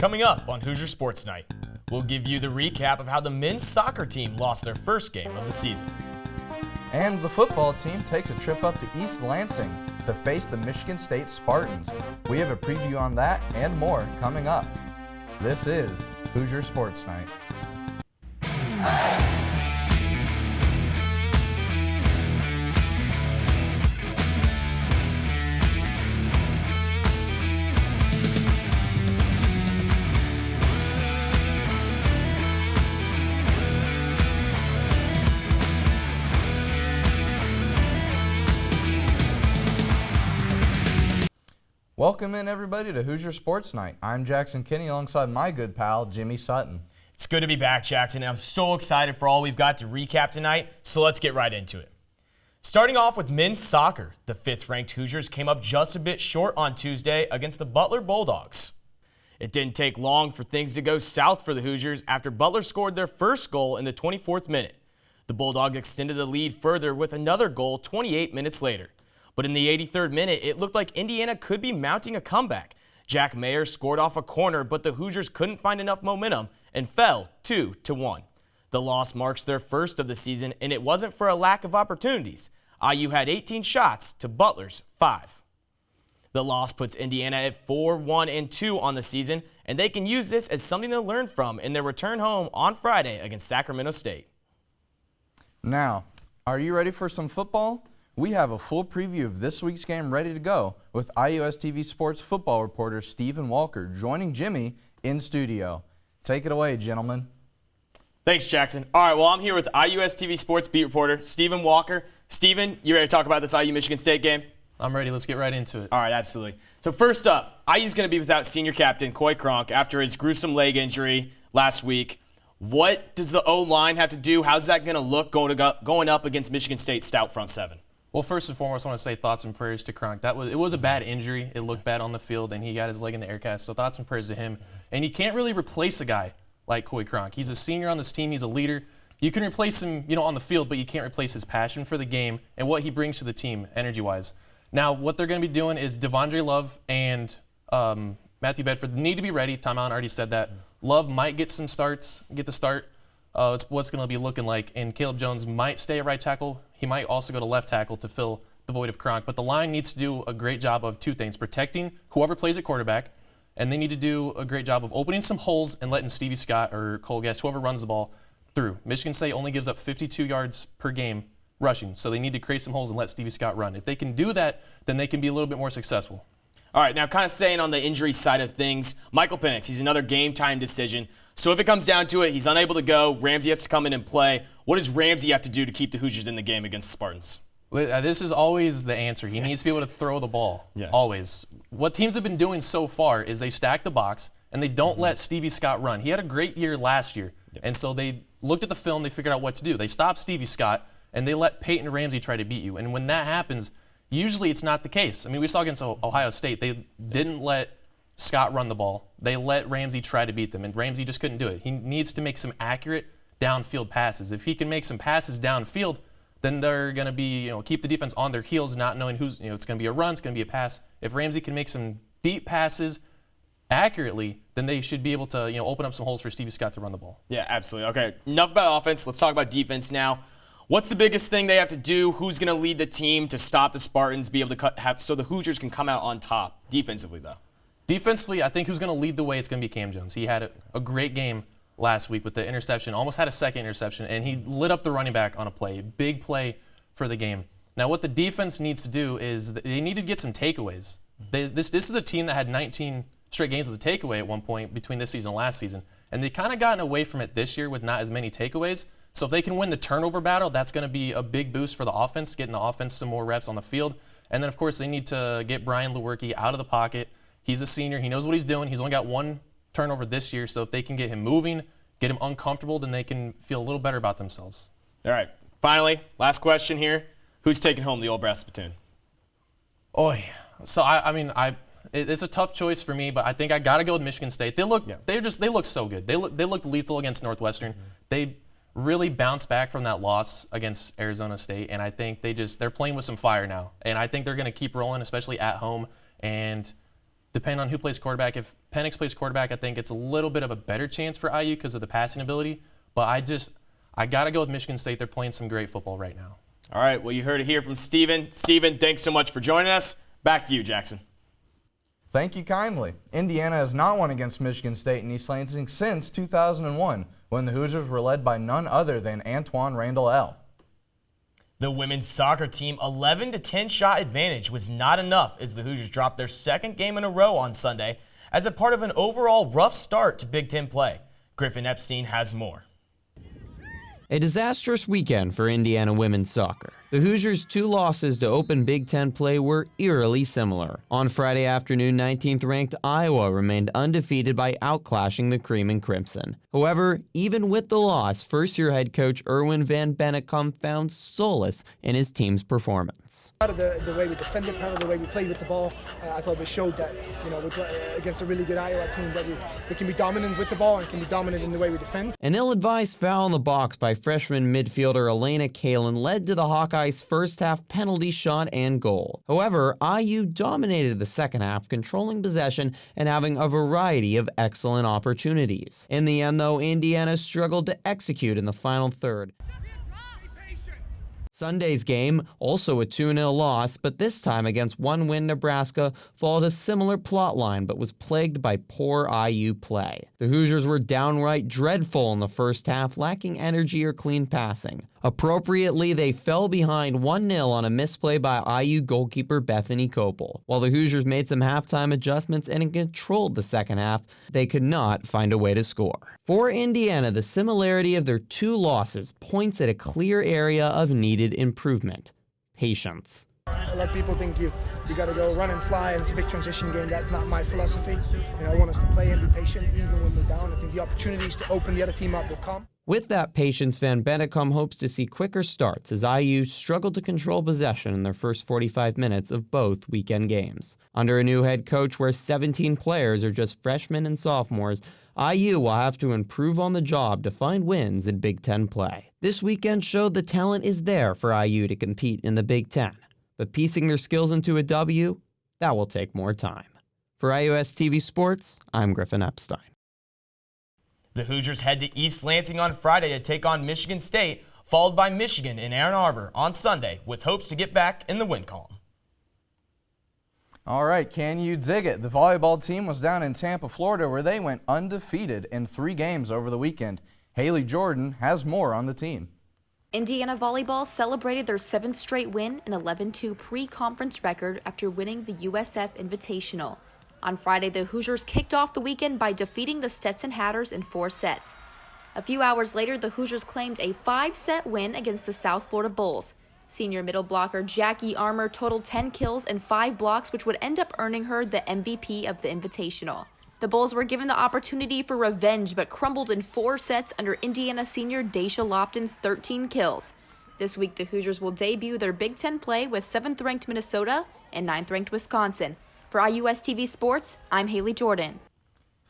Coming up on Hoosier Sports Night, we'll give you the recap of how the men's soccer team lost their first game of the season. And the football team takes a trip up to East Lansing to face the Michigan State Spartans. We have a preview on that and more coming up. This is Hoosier Sports Night. Welcome in, everybody, to Hoosier Sports Night. I'm Jackson Kinney alongside my good pal, Jimmy Sutton. It's good to be back, Jackson, and I'm so excited for all we've got to recap tonight, so let's get right into it. Starting off with men's soccer, the 5th-ranked Hoosiers came up just a bit short on Tuesday against the Butler Bulldogs. It didn't take long for things to go south for the Hoosiers after Butler scored their first goal in the 24th minute. The Bulldogs extended the lead further with another goal 28 minutes later. But in the 83rd minute, it looked like Indiana could be mounting a comeback. Jack Mayer scored off a corner, but the Hoosiers couldn't find enough momentum and fell 2-1. The loss marks their first of the season, and it wasn't for a lack of opportunities. IU had 18 shots to Butler's 5. The loss puts Indiana at 4-1-2 on the season, and they can use this as something to learn from in their return home on Friday against Sacramento State. Now, are you ready for some football? We have a full preview of this week's game ready to go with IUS TV Sports football reporter Stephan Walker joining Jimmy in studio. Take it away, gentlemen. Thanks, Jackson. All right, well, I'm here with IUS TV Sports beat reporter Stephan Walker. Stephan, you ready to talk about this IU-Michigan State game? I'm ready. Let's get right into it. All right, absolutely. So first up, IU's going to be without senior captain Coy Cronk after his gruesome leg injury last week. What does the O-line have to do? How's that going to look going up against Michigan State's stout front seven? Well, first and foremost, I want to say thoughts and prayers to Cronk. It was a bad injury. It looked bad on the field, and he got his leg in the air cast. So thoughts and prayers to him. And you can't really replace a guy like Coy Cronk. He's a senior on this team. He's a leader. You can replace him, on the field, but you can't replace his passion for the game and what he brings to the team, energy-wise. Now, what they're going to be doing is Devondre Love and Matthew Bedford need to be ready. Tom Allen already said that. Love might get the start. It's what's going to be looking like. And Caleb Jones might stay at right tackle. He might also go to left tackle to fill the void of Cronk. But the line needs to do a great job of two things: protecting whoever plays at quarterback, and they need to do a great job of opening some holes and letting Stevie Scott or Cole Guest, whoever runs the ball, through. Michigan State only gives up 52 yards per game rushing, so they need to create some holes and let Stevie Scott run. If they can do that, then they can be a little bit more successful. All right, now kind of staying on the injury side of things, Michael Penix, he's another game-time decision. So if it comes down to it, he's unable to go. Ramsey has to come in and play. What does Ramsey have to do to keep the Hoosiers in the game against the Spartans? This is always the answer. He needs to be able to throw the ball, always. What teams have been doing so far is they stack the box, and they don't let Stevie Scott run. He had a great year last year, and so they looked at the film, they figured out what to do. They stopped Stevie Scott, and they let Peyton Ramsey try to beat you. And when that happens, usually it's not the case. I mean, we saw against Ohio State, they didn't let Scott run the ball. They let Ramsey try to beat them, and Ramsey just couldn't do it. He needs to make some accurate downfield passes. If he can make some passes downfield, then they're going to be, keep the defense on their heels, not knowing who's, it's going to be a run, it's going to be a pass. If Ramsey can make some deep passes accurately, then they should be able to, open up some holes for Stevie Scott to run the ball. Yeah, absolutely. Okay, enough about offense. Let's talk about defense now. What's the biggest thing they have to do? Who's going to lead the team to stop the Spartans, be able to so the Hoosiers can come out on top defensively, though? Defensively, I think who's going to lead the way, it's going to be Cam Jones. He had a great game last week with the interception, almost had a second interception, and he lit up the running back on a play, big play for the game. Now, what the defense needs to do is they need to get some takeaways. This is a team that had 19 straight games with a takeaway at one point between this season and last season, and they've kind of gotten away from it this year with not as many takeaways. So if they can win the turnover battle, that's going to be a big boost for the offense, getting the offense some more reps on the field. And then, of course, they need to get Brian Lewerke out of the pocket. He's a senior. He knows what he's doing. He's only got one turnover this year. So if they can get him moving, get him uncomfortable, then they can feel a little better about themselves. All right. Finally, last question here. Who's taking home the Old Brass Spittoon? So it's a tough choice for me, but I think I got to go with Michigan State. They look so good. They looked lethal against Northwestern. Mm-hmm. They really bounced back from that loss against Arizona State, and I think they're playing with some fire now. And I think they're going to keep rolling, especially at home. And depending on who plays quarterback. If Penix plays quarterback, I think it's a little bit of a better chance for IU because of the passing ability. But I got to go with Michigan State. They're playing some great football right now. All right, well, you heard it here from Stephen. Stephen, thanks so much for joining us. Back to you, Jackson. Thank you kindly. Indiana has not won against Michigan State in East Lansing since 2001, when the Hoosiers were led by none other than Antoine Randall L. The women's soccer team 11-10 shot advantage was not enough as the Hoosiers dropped their second game in a row on Sunday as a part of an overall rough start to Big Ten play. Griffin Epstein has more. A disastrous weekend for Indiana women's soccer. The Hoosiers' 2 losses to open Big Ten play were eerily similar. On Friday afternoon, 19th-ranked Iowa remained undefeated by outclashing the Cream and Crimson. However, even with the loss, first-year head coach Erwin Van Bennekom found solace in his team's performance. Part of the way we defended, part of the way we played with the ball, I thought we showed that, we play against a really good Iowa team that we can be dominant with the ball and can be dominant in the way we defend. An ill-advised foul in the box by freshman midfielder Elena Kalin led to the Hawkeyes' first-half penalty shot and goal. However, IU dominated the second half, controlling possession and having a variety of excellent opportunities. In the end, though, Indiana struggled to execute in the final third. Sunday's game, also a 2-0 loss, but this time against one-win Nebraska, followed a similar plotline but was plagued by poor IU play. The Hoosiers were downright dreadful in the first half, lacking energy or clean passing. Appropriately, they fell behind 1-0 on a misplay by IU goalkeeper Bethany Kopel. While the Hoosiers made some halftime adjustments and controlled the second half, they could not find a way to score. For Indiana, the similarity of their 2 losses points at a clear area of needed improvement: patience. A lot of people think you got to go run and fly, and it's a big transition game. That's not my philosophy. I want us to play and be patient even when we're down. I think the opportunities to open the other team up will come. With that patience, Van Bennekom hopes to see quicker starts as IU struggled to control possession in their first 45 minutes of both weekend games. Under a new head coach where 17 players are just freshmen and sophomores, IU will have to improve on the job to find wins in Big Ten play. This weekend showed the talent is there for IU to compete in the Big Ten, but piecing their skills into a W, that will take more time. For IUS TV Sports, I'm Griffin Epstein. The Hoosiers head to East Lansing on Friday to take on Michigan State, followed by Michigan in Ann Arbor on Sunday, with hopes to get back in the win column. All right, can you dig it? The volleyball team was down in Tampa, Florida, where they went undefeated in 3 games over the weekend. Haley Jordan has more on the team. Indiana Volleyball celebrated their 7th straight win, an 11-2 pre-conference record after winning the USF Invitational. On Friday, the Hoosiers kicked off the weekend by defeating the Stetson Hatters in 4 sets. A few hours later, the Hoosiers claimed a 5-set win against the South Florida Bulls. Senior middle blocker Jackie Armour totaled 10 kills and 5 blocks, which would end up earning her the MVP of the Invitational. The Bulls were given the opportunity for revenge, but crumbled in 4 sets under Indiana senior Daisha Lofton's 13 kills. This week, the Hoosiers will debut their Big Ten play with 7th-ranked Minnesota and 9th-ranked Wisconsin. For IUS TV Sports, I'm Haley Jordan.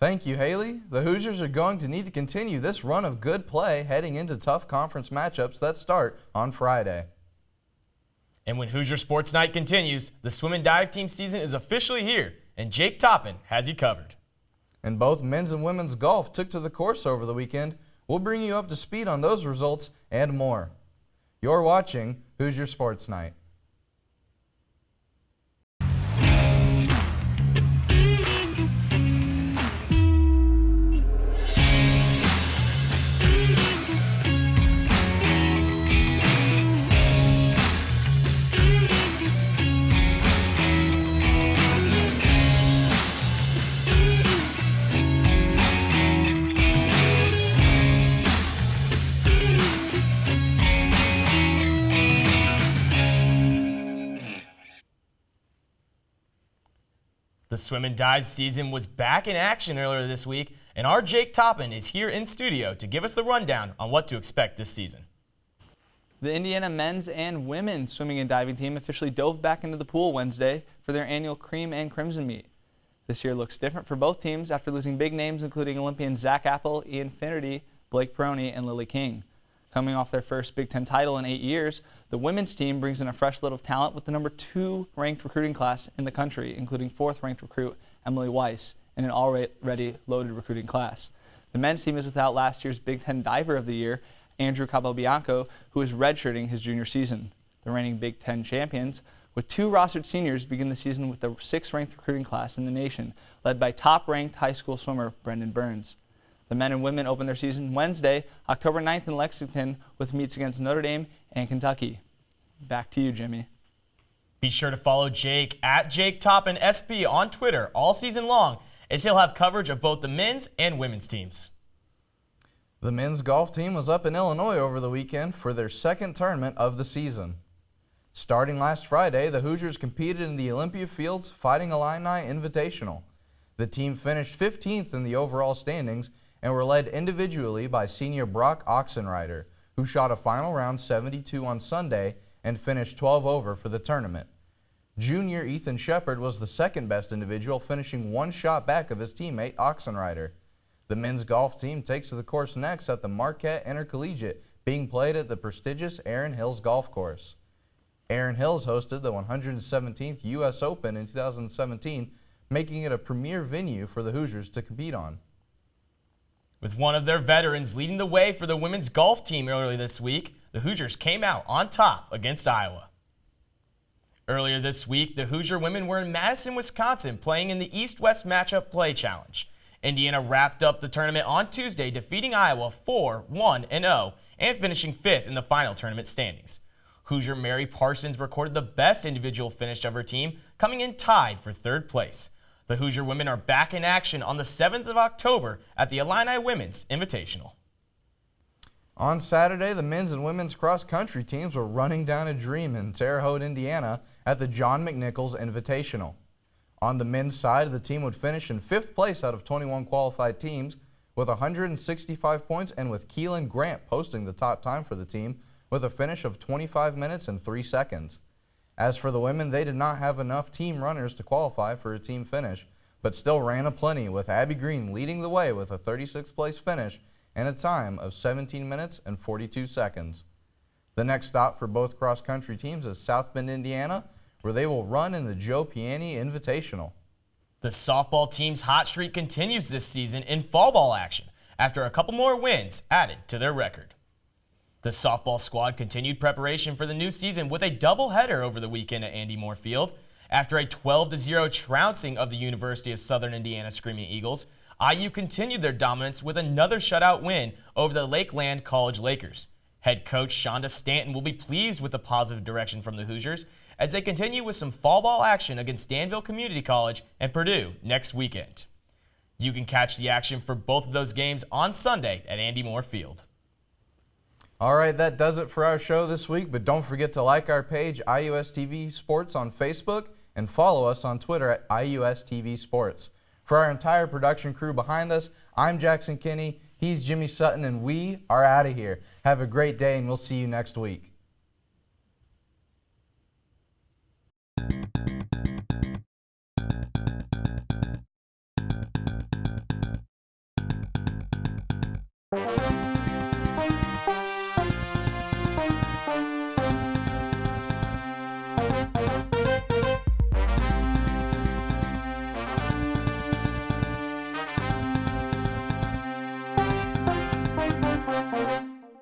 Thank you, Haley. The Hoosiers are going to need to continue this run of good play heading into tough conference matchups that start on Friday. And when Hoosier Sports Night continues, the swim and dive team season is officially here, and Jake Toppen has you covered. And both men's and women's golf took to the course over the weekend. We'll bring you up to speed on those results and more. You're watching Hoosier Sports Night. The swim and dive season was back in action earlier this week, and our Jake Toppen is here in studio to give us the rundown on what to expect this season. The Indiana men's and women's swimming and diving team officially dove back into the pool Wednesday for their annual Cream and Crimson meet. This year looks different for both teams after losing big names including Olympians Zach Apple, Ian Finnerty, Blake Peroni, and Lily King. Coming off their first Big Ten title in 8 years, the women's team brings in a fresh load of talent with the number 2 ranked recruiting class in the country, including 4th ranked recruit Emily Weiss, in an already loaded recruiting class. The men's team is without last year's Big Ten Diver of the Year, Andrew Capobianco, who is redshirting his junior season. The reigning Big Ten champions, with 2 rostered seniors, begin the season with the 6th-ranked recruiting class in the nation, led by top-ranked high school swimmer Brendan Burns. The men and women open their season Wednesday, October 9th in Lexington, with meets against Notre Dame and Kentucky. Back to you, Jimmy. Be sure to follow Jake at Jake Toppen SP on Twitter all season long, as he'll have coverage of both the men's and women's teams. The men's golf team was up in Illinois over the weekend for their 2nd tournament of the season. Starting last Friday, the Hoosiers competed in the Olympia Fields Fighting Illini Invitational. The team finished 15th in the overall standings and were led individually by senior Brock Oxenrider, who shot a final round 72 on Sunday and finished 12 over for the tournament. Junior Ethan Shepard was the 2nd best individual, finishing 1 shot back of his teammate Oxenrider. The men's golf team takes to the course next at the Marquette Intercollegiate, being played at the prestigious Erin Hills Golf Course. Erin Hills hosted the 117th U.S. Open in 2017, making it a premier venue for the Hoosiers to compete on. With one of their veterans leading the way for the women's golf team earlier this week, the Hoosiers came out on top against Iowa. Earlier this week, the Hoosier women were in Madison, Wisconsin, playing in the East-West Matchup Play Challenge. Indiana wrapped up the tournament on Tuesday, defeating Iowa 4-1-0 and finishing 5th in the final tournament standings. Hoosier Mary Parsons recorded the best individual finish of her team, coming in tied for 3rd place. The Hoosier women are back in action on the 7th of October at the Illini Women's Invitational. On Saturday, the men's and women's cross-country teams were running down a dream in Terre Haute, Indiana at the John McNichols Invitational. On the men's side, the team would finish in 5th place out of 21 qualified teams with 165 points, and with Keelan Grant posting the top time for the team with a finish of 25 minutes and 3 seconds. As for the women, they did not have enough team runners to qualify for a team finish, but still ran aplenty, with Abby Green leading the way with a 36th place finish and a time of 17 minutes and 42 seconds. The next stop for both cross-country teams is South Bend, Indiana, where they will run in the Joe Piani Invitational. The softball team's hot streak continues this season in fall ball action after a couple more wins added to their record. The softball squad continued preparation for the new season with a doubleheader over the weekend at Andy Moore Field. After a 12-0 trouncing of the University of Southern Indiana Screaming Eagles, IU continued their dominance with another shutout win over the Lakeland College Lakers. Head coach Shonda Stanton will be pleased with the positive direction from the Hoosiers as they continue with some fall ball action against Danville Community College and Purdue next weekend. You can catch the action for both of those games on Sunday at Andy Moore Field. All right, that does it for our show this week, but don't forget to like our page, IUSTV Sports, on Facebook, and follow us on Twitter at IUSTV Sports. For our entire production crew behind us, I'm Jackson Kinney, he's Jimmy Sutton, and we are out of here. Have a great day, and we'll see you next week.